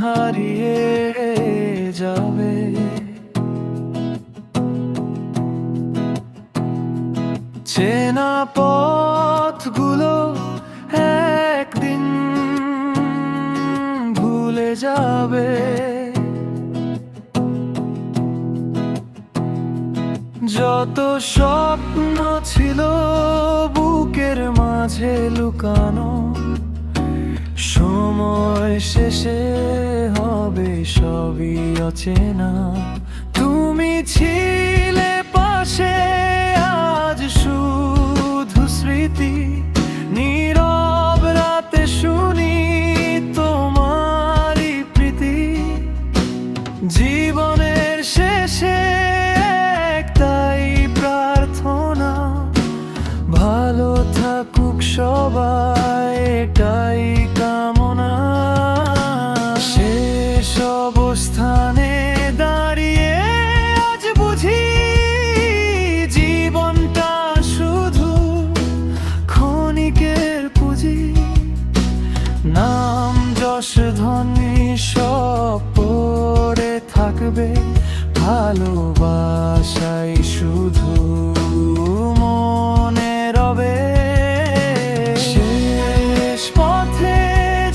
হারিয়ে যাবে। চেনা পথগুলো একদিন ভুলে যাবে। যত স্বপ্ন ছিল বুকের মাঝে লুকানো, সময় শেষে হবে সবই অচেনা। তুমি ছিলে পাশে, আজ শুধু স্মৃতি। নীরব রাতে শুনি তোমারই প্রীতি। জীবনের শেষে একটাই প্রার্থনা, ভালো থাকুক সবাই, এটাই কামনা। শেষ অবস্থানে দাঁড়িয়ে আজ বুঝি জীবনটা শুধু ক্ষণিকের পুঁজি। নাম যশ ধনী সব পড়ে থাকবে, ভালোবাসাই শুধু মনে রবে। শেষ পথে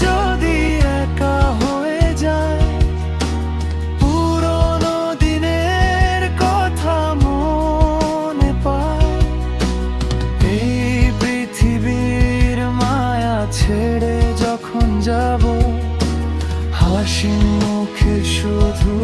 যদি একা হয়ে যায়, পুরনো দিনের কথা মনে পায়। এই পৃথিবীর মায়া ছেড়ে যখন যাব, হাসি মুখে শুধু